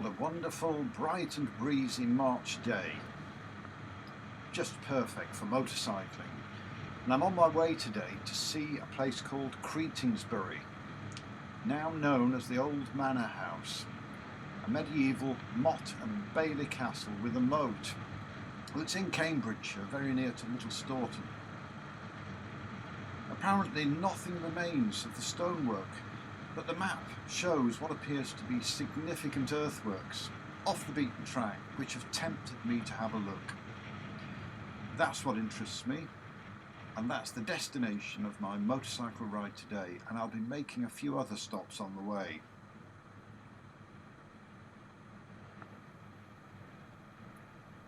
What a wonderful, bright and breezy March day. Just perfect for motorcycling. And I'm on my way today to see a place called Cretingsbury, now known as the Old Manor House, a medieval motte and bailey castle with a moat. Well, it's in Cambridgeshire, very near to Little Staughton. Apparently nothing remains of the stonework, but the map shows what appears to be significant earthworks off the beaten track, which have tempted me to have a look. That's what interests me, and that's the destination of my motorcycle ride today, and I'll be making a few other stops on the way.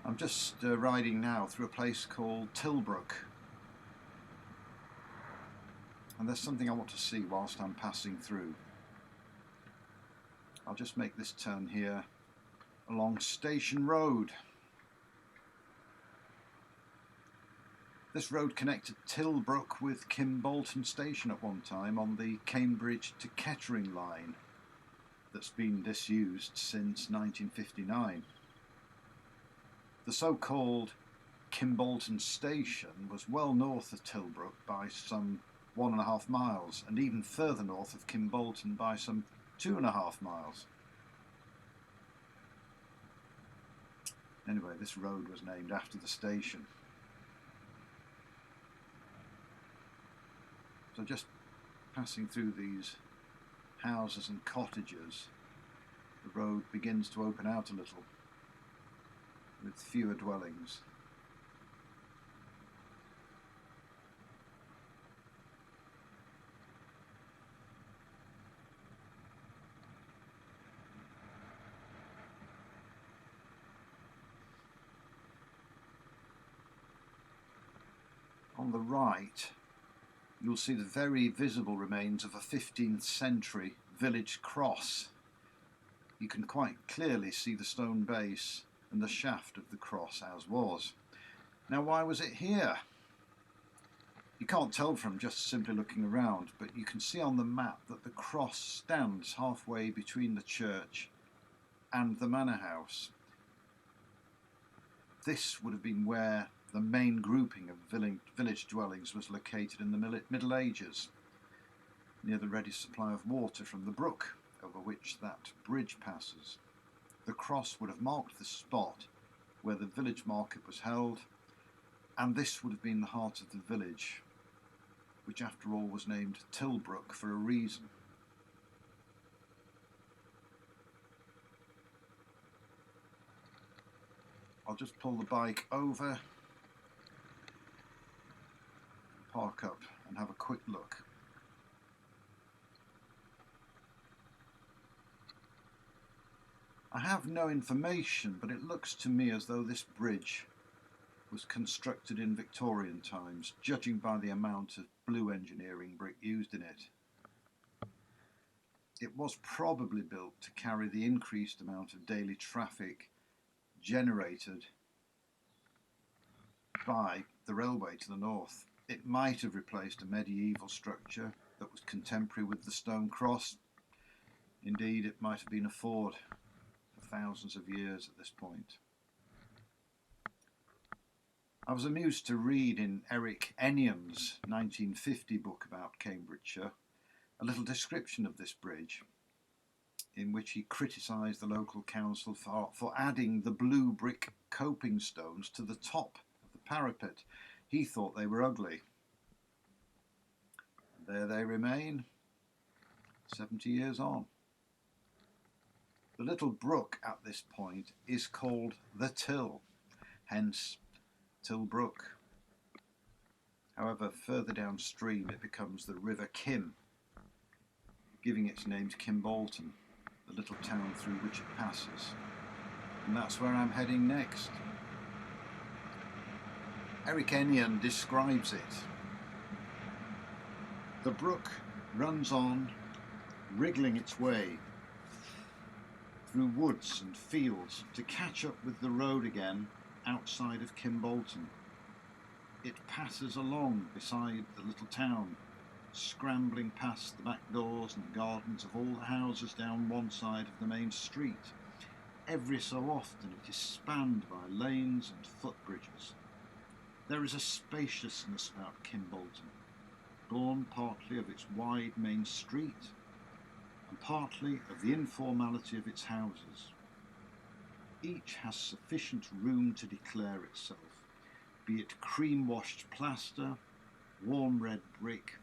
I'm just riding now through a place called Tillbrook, and there's something I want to see whilst I'm passing through. I'll just make this turn here along Station Road. This road connected Tillbrook with Kimbolton Station at one time on the Cambridge to Kettering line that's been disused since 1959. The so-called Kimbolton Station was well north of Tilbrook by some 1.5 miles, and even further north of Kimbolton by some 2.5 miles. Anyway, this road was named after the station. So just passing through these houses and cottages, the road begins to open out a little, with fewer dwellings. On the right, you'll see the very visible remains of a 15th century village cross. You can quite clearly see the stone base and the shaft of the cross as was. Now, why was it here? You can't tell from just simply looking around, but you can see on the map that the cross stands halfway between the church and the manor house. This would have been where the main grouping of village dwellings was located in the Middle Ages, near the ready supply of water from the brook over which that bridge passes. The cross would have marked the spot where the village market was held, and this would have been the heart of the village, which after all was named Tillbrook for a reason. I'll just pull the bike over, park up and have a quick look. I have no information, but it looks to me as though this bridge was constructed in Victorian times, judging by the amount of blue engineering brick used in it. It was probably built to carry the increased amount of daily traffic generated by the railway to the north. It might have replaced a medieval structure that was contemporary with the stone cross. Indeed, it might have been a ford for thousands of years at this point. I was amused to read in Eric Enniam's 1950 book about Cambridgeshire a little description of this bridge, in which he criticised the local council for adding the blue brick coping stones to the top of the parapet. He thought they were ugly. There they remain, 70 years on. The little brook at this point is called the Till, hence Tillbrook. However, further downstream it becomes the River Kim, giving its name to Kimbolton, the little town through which it passes. And that's where I'm heading next. Eric Enniam describes it. The brook runs on, wriggling its way through woods and fields to catch up with the road again outside of Kimbolton. It passes along beside the little town, scrambling past the back doors and gardens of all the houses down one side of the main street, every so often it is spanned by lanes and footbridges. There is a spaciousness about Kimbolton, born partly of its wide main street and partly of the informality of its houses. Each has sufficient room to declare itself, be it cream-washed plaster, warm red brick,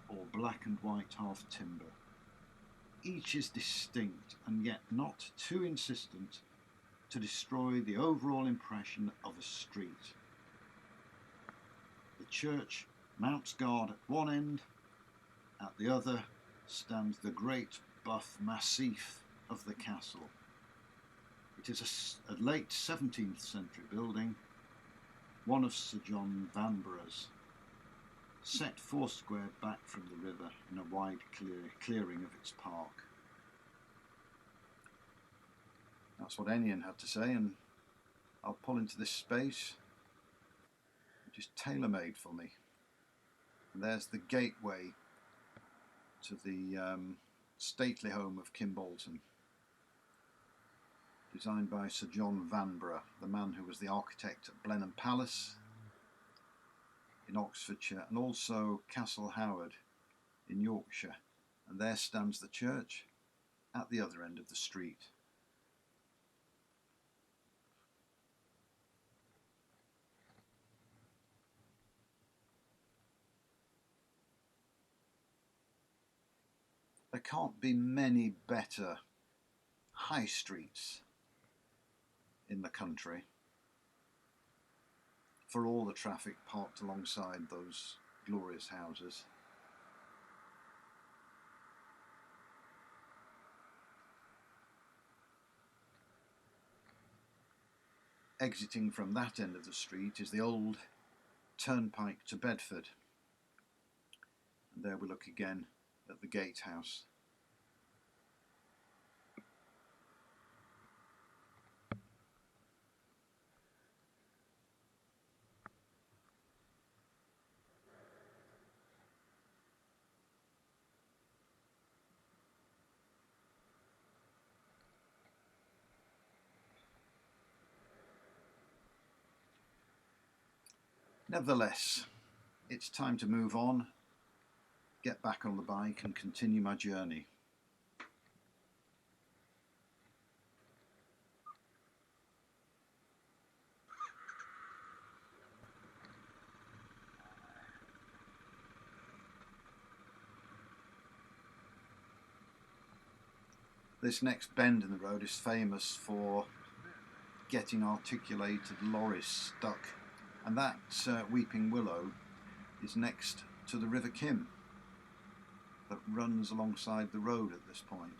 or black and white half timber. Each is distinct and yet not too insistent to destroy the overall impression of a street. The church mounts guard at one end, at the other stands the great buff massif of the castle. It is a late 17th century building, one of Sir John Vanborough's, set foursquare back from the river in a wide clearing of its park. That's what Enion had to say, and I'll pull into this space, which is tailor-made for me. And there's the gateway to the stately home of Kimbolton, designed by Sir John Vanbrugh, the man who was the architect at Blenheim Palace in Oxfordshire, and also Castle Howard in Yorkshire. And there stands the church at the other end of the street. There can't be many better high streets in the country for all the traffic parked alongside those glorious houses. Exiting from that end of the street is the old turnpike to Bedford, and there we look again at the gatehouse. Nevertheless, it's time to move on, get back on the bike and continue my journey. This next bend in the road is famous for getting articulated lorries stuck, and that weeping willow is next to the River Kim that runs alongside the road at this point.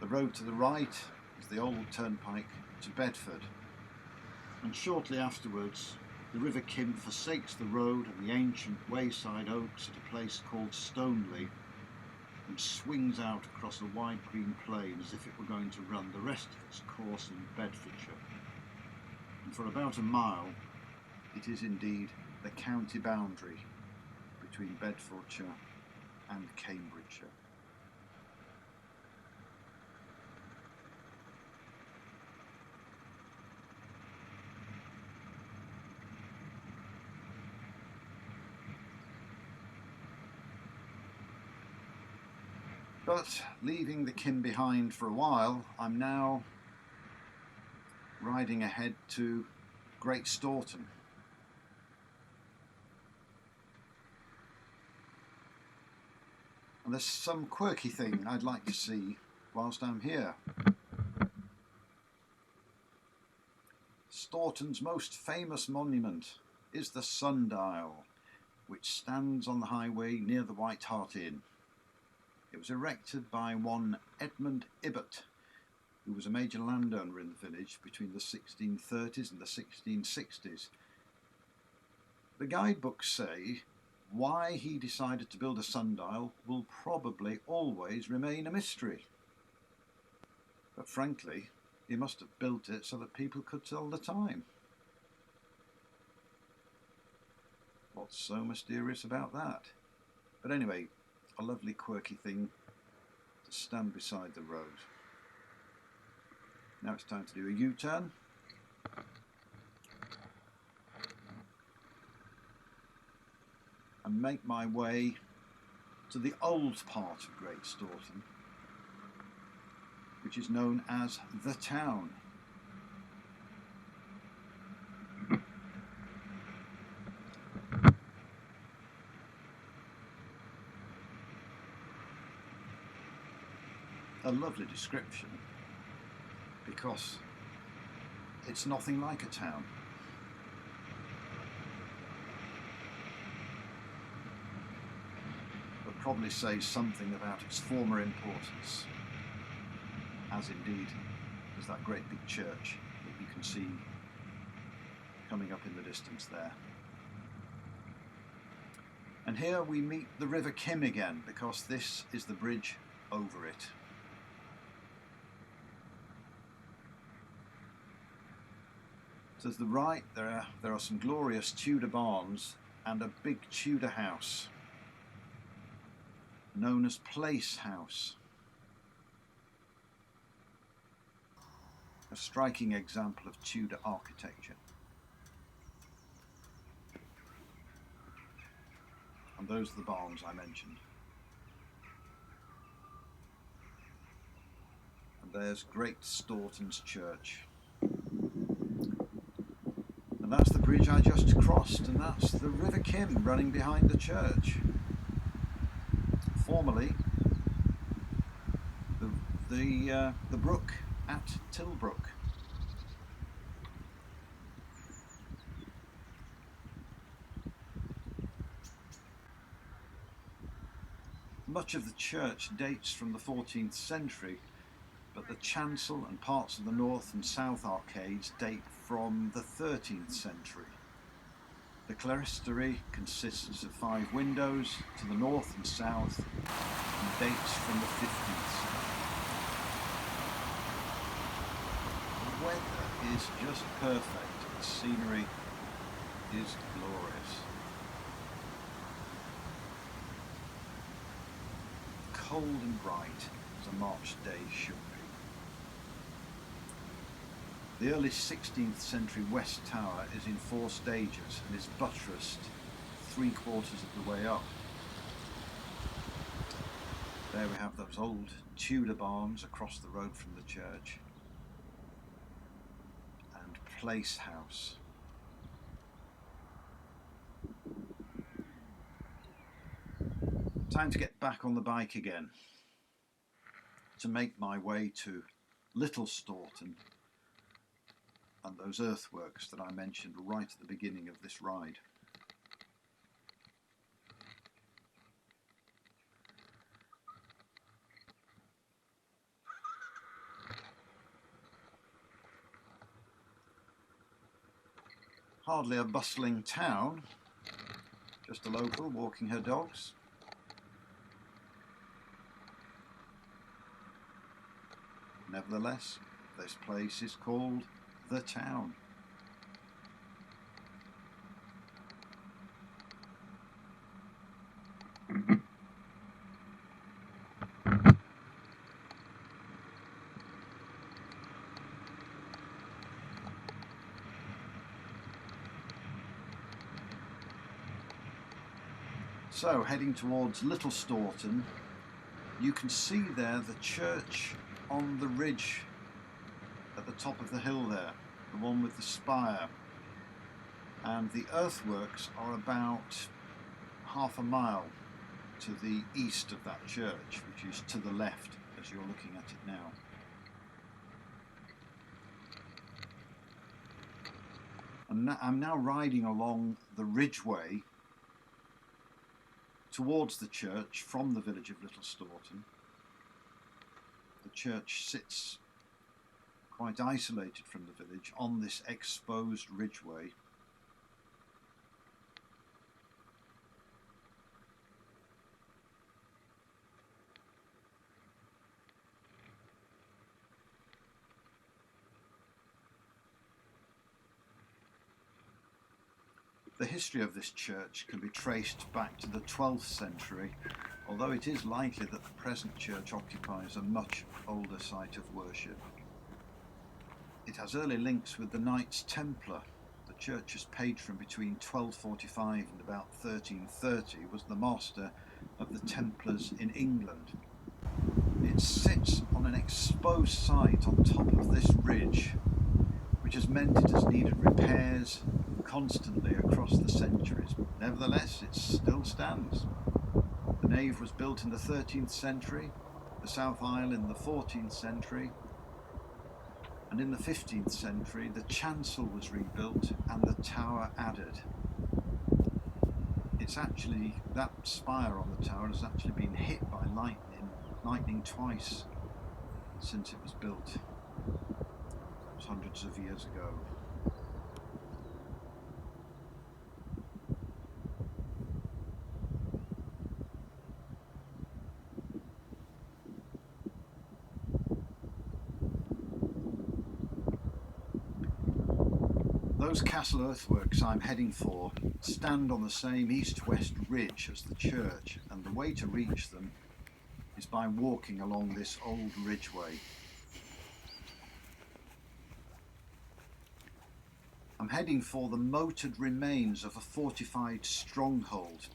The road to the right is the old turnpike to Bedford, and shortly afterwards the River Kim forsakes the road and the ancient wayside oaks at a place called Stoneleigh and swings out across a wide green plain as if it were going to run the rest of its course in Bedfordshire. And for about a mile it is indeed the county boundary between Bedfordshire and Cambridgeshire. But leaving the Kim behind for a while, I'm now riding ahead to Great Storton. And there's some quirky thing I'd like to see whilst I'm here. Storton's most famous monument is the sundial, which stands on the highway near the White Hart Inn. It was erected by one Edmund Ibbott, who was a major landowner in the village between the 1630s and the 1660s. The guidebooks say why he decided to build a sundial will probably always remain a mystery. But frankly, he must have built it so that people could tell the time. What's so mysterious about that? But anyway, a lovely quirky thing to stand beside the road. Now it's time to do a U-turn. And make my way to the old part of Great Storton, which is known as the town. A lovely description, because it's nothing like a town. But probably says something about its former importance, as indeed is that great big church that you can see coming up in the distance there. And here we meet the River Kim again, because this is the bridge over it. To the right there are some glorious Tudor barns and a big Tudor house known as Place House. A striking example of Tudor architecture. And those are the barns I mentioned. And there's Great Staunton's church. And that's the bridge I just crossed, and that's the River Kim running behind the church. Formerly, the brook at Tillbrook. Much of the church dates from the 14th century, but the chancel and parts of the north and south arcades date from the 13th century. The clerestory consists of 5 windows to the north and south and dates from the 15th century. The weather is just perfect. The scenery is glorious. Cold and bright as a March day should be. The early 16th century West Tower is in 4 stages and is buttressed 3/4 of the way up. There we have those old Tudor barns across the road from the church, and Place House. Time to get back on the bike again to make my way to Little Staughton and those earthworks that I mentioned right at the beginning of this ride. Hardly a bustling town, just a local walking her dogs. Nevertheless, this place is called the town. So, heading towards Little Staughton, you can see there the church on the ridge at the top of the hill there, the one with the spire, and the earthworks are about half a mile to the east of that church, which is to the left as you're looking at it now. And I'm now riding along the ridgeway towards the church from the village of Little Staughton. The church sits quite isolated from the village on this exposed ridgeway. The history of this church can be traced back to the 12th century, although it is likely that the present church occupies a much older site of worship. It has early links with the Knights Templar. The church's patron between 1245 and about 1330 was the master of the Templars in England. It sits on an exposed site on top of this ridge, which has meant it has needed repairs constantly across the centuries. Nevertheless, it still stands. The nave was built in the 13th century, the south aisle in the 14th century, and in the 15th century the chancel was rebuilt and the tower added. It's actually, that spire on the tower has actually been hit by lightning twice since it was built. It was hundreds of years ago. Those castle earthworks I'm heading for stand on the same east-west ridge as the church, and the way to reach them is by walking along this old ridgeway. I'm heading for the moated remains of a fortified stronghold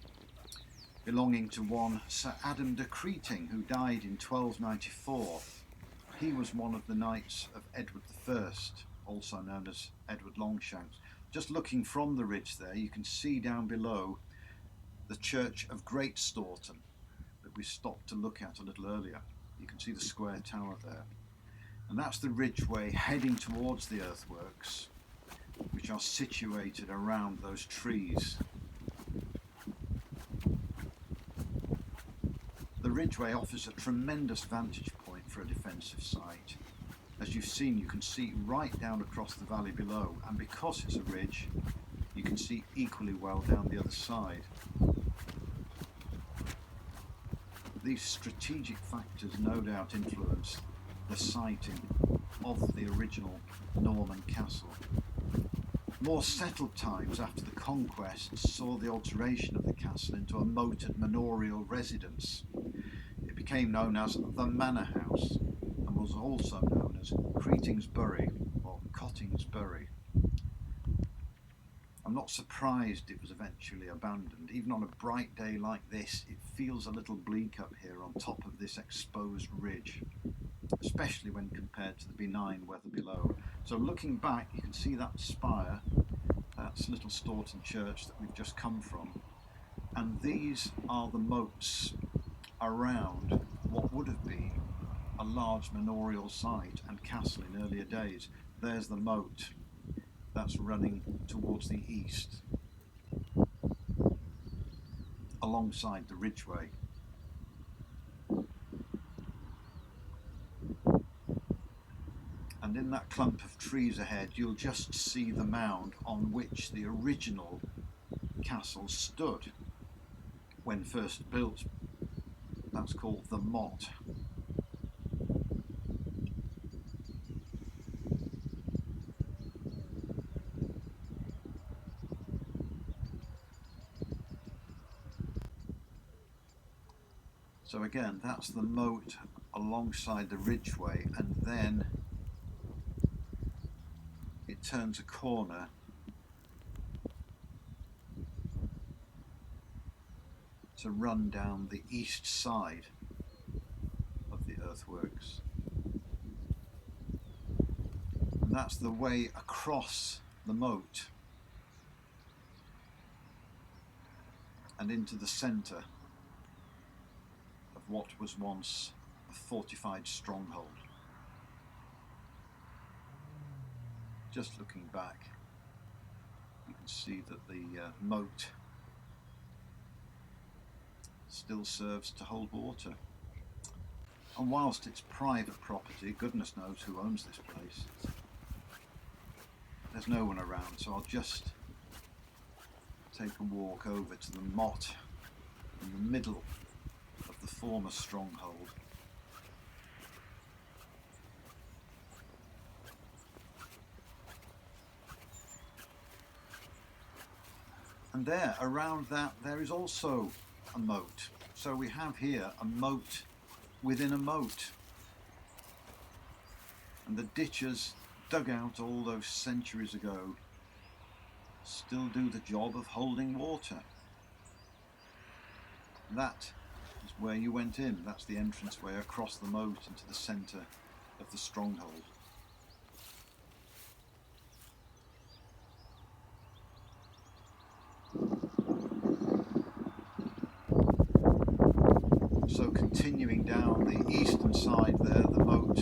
belonging to one Sir Adam de Creting, who died in 1294. He was one of the knights of Edward I, also known as Edward Longshanks. Just looking from the ridge there, you can see down below the church of Great Storton that we stopped to look at a little earlier. You can see the square tower there. And that's the ridgeway heading towards the earthworks, which are situated around those trees. The ridgeway offers a tremendous vantage point for a defensive site. As you've seen, you can see right down across the valley below, and because it's a ridge, you can see equally well down the other side. These strategic factors no doubt influence the siting of the original Norman castle. More settled times after the conquest saw the alteration of the castle into a moated manorial residence. It became known as the Manor House and was also known as Cretingsbury or Cottingsbury. I'm not surprised it was eventually abandoned. Even on a bright day like this, it feels a little bleak up here on top of this exposed ridge, especially when compared to the benign weather below. So looking back, you can see that spire, that's Little Staughton Church that we've just come from, and these are the moats around what would have been a large manorial site and castle in earlier days. There's the moat that's running towards the east alongside the ridgeway. And in that clump of trees ahead, you'll just see the mound on which the original castle stood when first built. That's called the motte. So again, that's the moat alongside the ridgeway, and then it turns a corner to run down the east side of the earthworks. And that's the way across the moat and into the centre of what was once a fortified stronghold. Just looking back, you can see that the moat still serves to hold water. And whilst it's private property, goodness knows who owns this place, there's no one around, so I'll just take a walk over to the motte in the middle of the former stronghold. And there, around that, there is also a moat. So we have here a moat within a moat. And the ditches dug out all those centuries ago still do the job of holding water. That is where you went in. That's the entranceway across the moat into the centre of the stronghold. So continuing down the eastern side there, the moat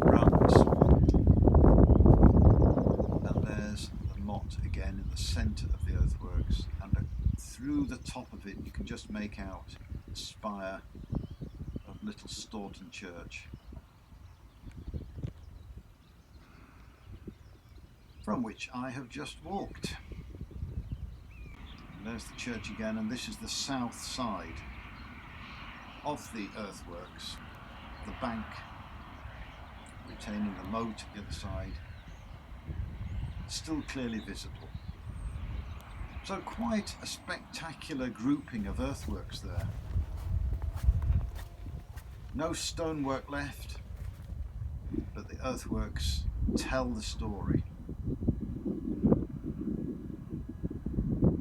runs, and there's the motte again in the centre of the earthworks, and through the top of it you can just make out the spire of Little Staughton Church, from which I have just walked. And there's the church again, and this is the south side of the earthworks, the bank retaining the moat at the other side, still clearly visible. So quite a spectacular grouping of earthworks there. No stonework left, but the earthworks tell the story.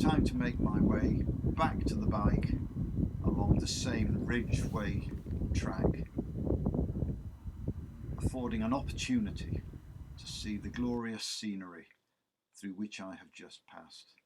Time to make my way back to the bike along the same ridgeway track, affording an opportunity to see the glorious scenery through which I have just passed.